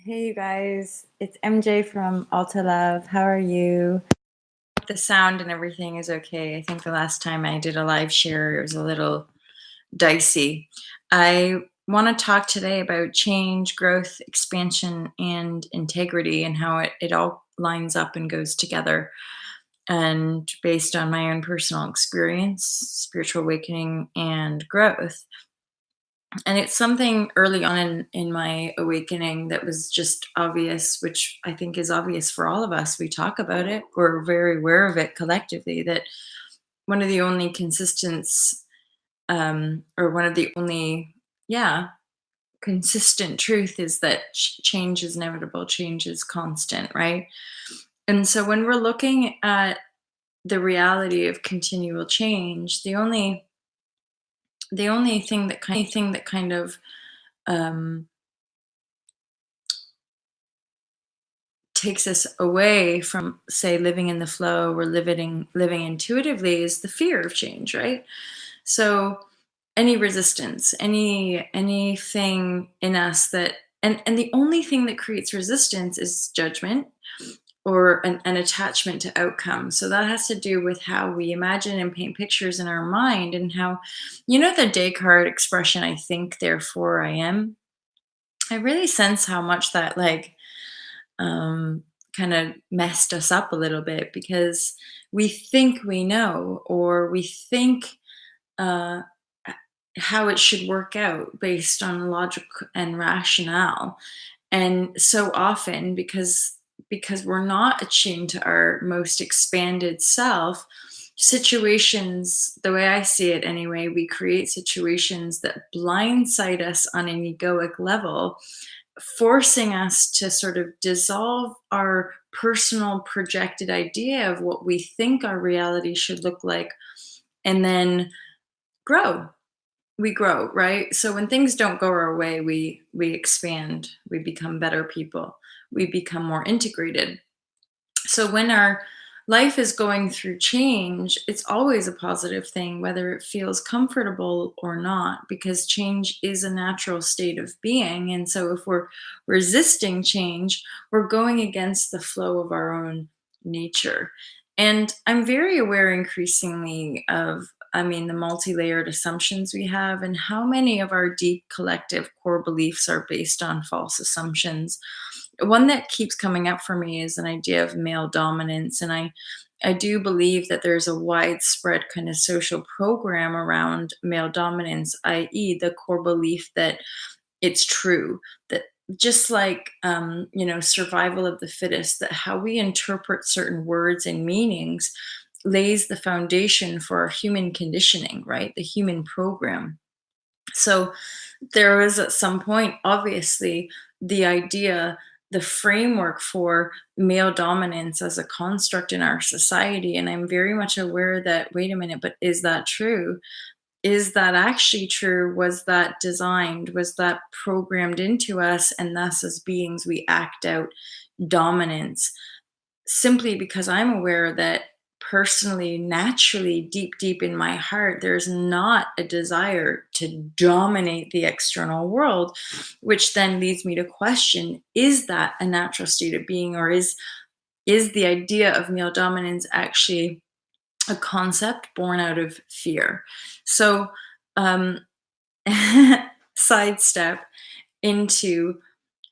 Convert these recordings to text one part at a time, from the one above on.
Hey, you guys, it's MJ from Alta Love. How are you? The sound and everything is okay. I think the last time I did a live share, it was a little dicey. I want to talk today about change, growth, expansion, and integrity and how it all lines up and goes together. And based on my own personal experience, spiritual awakening, and growth. And it's something early on in my awakening that was just obvious, which I think is obvious for all of us. We talk about it, we're very aware of it collectively, that one of the only or one of the only, yeah, consistent truth is that change is inevitable, change is constant, right? And so when we're looking at the reality of continual change, the only thing that kind of um, takes us away from, say, living in the flow or living intuitively is the fear of change, right? So any resistance, anything in us that, and the only thing that creates resistance is judgment or an attachment to outcome. So that has to do with how we imagine and paint pictures in our mind, and how, the Descartes expression, I think, therefore I am. I really sense how much that, like, um, kind of messed us up a little bit, because we think we know, or we think uh, how it should work out based on logic and rationale. And so often, because we're not attuned to our most expanded self, situations, the way I see it anyway, we create situations that blindside us on an egoic level, forcing us to sort of dissolve our personal projected idea of what we think our reality should look like, and then grow. We grow, right? So when things don't go our way, we expand, we become better people, we become more integrated. So when our life is going through change, it's always a positive thing, whether it feels comfortable or not, because change is a natural state of being. And so if we're resisting change, we're going against the flow of our own nature. And I'm very aware increasingly of, I mean, the multi layered assumptions we have, and how many of our deep collective core beliefs are based on false assumptions. One that keeps coming up for me is an idea of male dominance, and I do believe that there's a widespread kind of social program around male dominance, i.e., the core belief that it's true, that just like, survival of the fittest, that how we interpret certain words and meanings lays the foundation for our human conditioning, right? The human program. So there was at some point, obviously, the idea, the framework for male dominance as a construct in our society. And I'm very much aware that, wait a minute, but is that true? Is that actually true? Was that designed? Was that programmed into us? And thus, as beings, we act out dominance simply because I'm aware that personally, naturally, deep, deep in my heart, there's not a desire to dominate the external world, which then leads me to question, is that a natural state of being, or is the idea of male dominance actually a concept born out of fear? So, um, sidestep into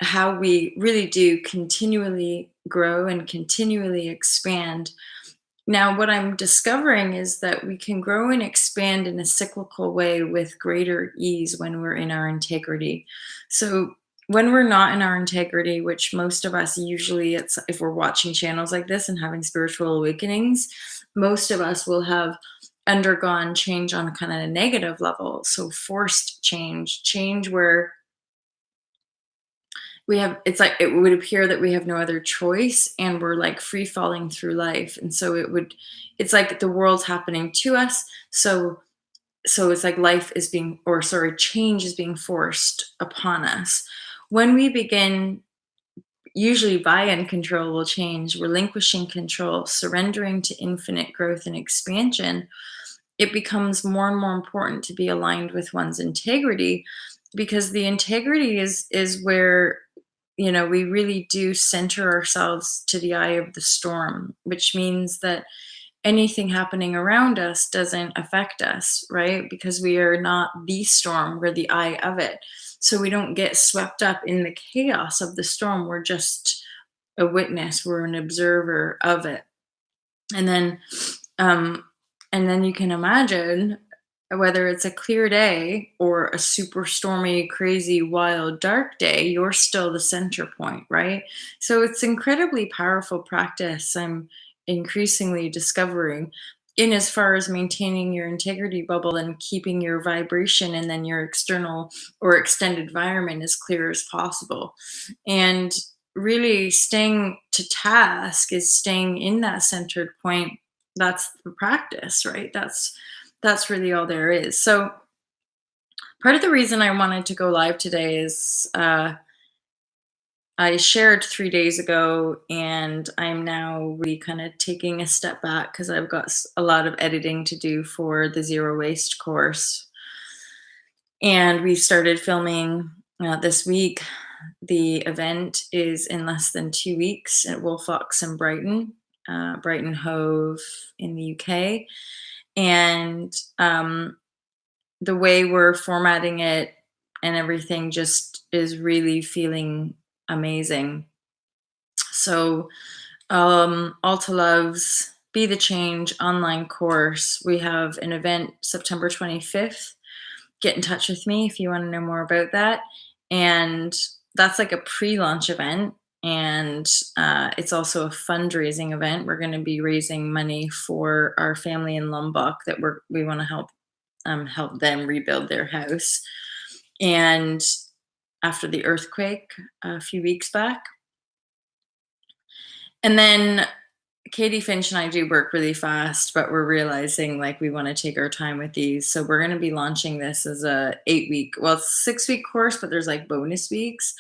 how we really do continually grow and continually expand. Now, what I'm discovering is that we can grow and expand in a cyclical way with greater ease when we're in our integrity. So, when we're not in our integrity, which most of us usually, it's if we're watching channels like this and having spiritual awakenings, most of us will have undergone change on kind of a negative level. So, forced change, change where we have, it's like it would appear that we have no other choice, and we're like free falling through life. And so it's like the world's happening to us. So it's like life is being, or sorry, change is being forced upon us. When we begin, usually by uncontrollable change, relinquishing control, surrendering to infinite growth and expansion, it becomes more and more important to be aligned with one's integrity, because the integrity is where, we really do center ourselves to the eye of the storm, which means that anything happening around us doesn't affect us, right? Because we are not the storm, we're the eye of it. So we don't get swept up in the chaos of the storm. We're just a witness, we're an observer of it. And then um and then you can imagine, whether it's a clear day or a super stormy, crazy, wild, dark day, you're still the center point, right? So it's incredibly powerful practice. I'm increasingly discovering, in as far as maintaining your integrity bubble and keeping your vibration and then your external or extended environment as clear as possible. And really staying to task is staying in that centered point. That's the practice, right? That's really all there is. So part of the reason I wanted to go live today is I shared 3 days ago, and I'm now really kind of taking a step back because I've got a lot of editing to do for the zero waste course. And we started filming this week. The event is in less than 2 weeks at Wolfox and Brighton, Brighton Hove in the UK. And the way we're formatting it and everything just is really feeling amazing. So, Alta Love's Be the Change online course, we have an event September 25th. Get in touch with me if you want to know more about that. And that's like a pre-launch event. And it's also a fundraising event. We're going to be raising money for our family in Lombok that we want to help them rebuild their house. And after the earthquake a few weeks back. And then Katie Finch and I do work really fast, but we're realizing like we want to take our time with these. So we're going to be launching this as a 8-week, well, it's 6-week course, but there's like bonus weeks,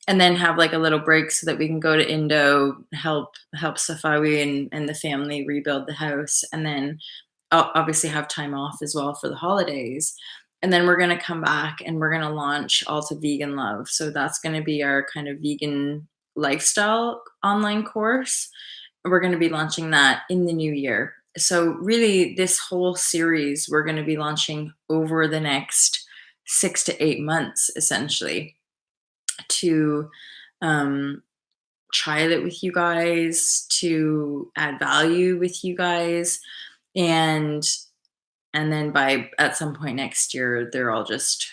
and then have like a little break so that we can go to Indo, help Safawi and the family rebuild the house, and then I'll obviously have time off as well for the holidays. And then we're going to come back and we're going to launch Alta Vegan Love. So that's going to be our kind of vegan lifestyle online course. We're going to be launching that in the new year. So really this whole series we're going to be launching over the next 6 to 8 months, essentially, to trial it with you guys, to add value with you guys, and then by at some point next year they're all just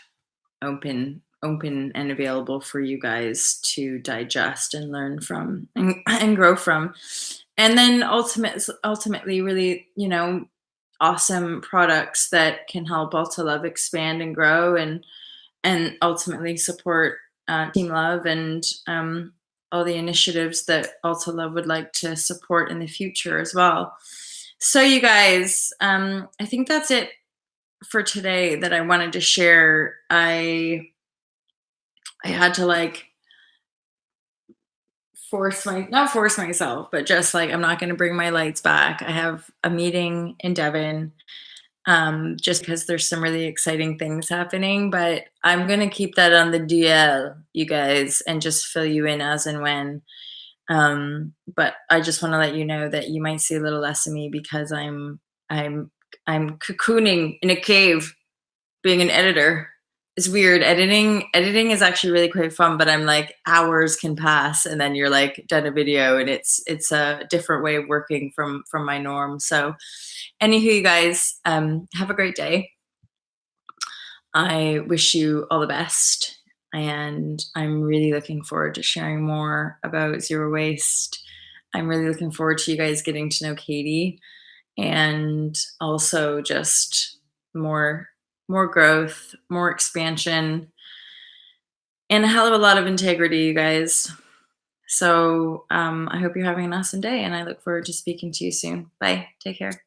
open and available for you guys to digest and learn from and grow from. And then ultimately really, awesome products that can help Alta Love expand and grow, and ultimately support Team Love and all the initiatives that Alta Love would like to support in the future as well. So you guys, I think that's it for today that I wanted to share. I had to like not force myself, but just like, I'm not going to bring my lights back. I have a meeting in Devon, just because there's some really exciting things happening, but I'm going to keep that on the DL, you guys, and just fill you in as and when. But I just want to let you know that you might see a little less of me because I'm cocooning in a cave being an editor. It's weird. Editing is actually really quite fun, but I'm like, hours can pass and then you're like done a video, and it's a different way of working from my norm. So anywho, you guys, have a great day. I wish you all the best, and I'm really looking forward to sharing more about zero waste. I'm really looking forward to you guys getting to know Katie, and also just more growth, more expansion, and a hell of a lot of integrity, you guys. So I hope you're having an awesome day, and I look forward to speaking to you soon. Bye. Take care.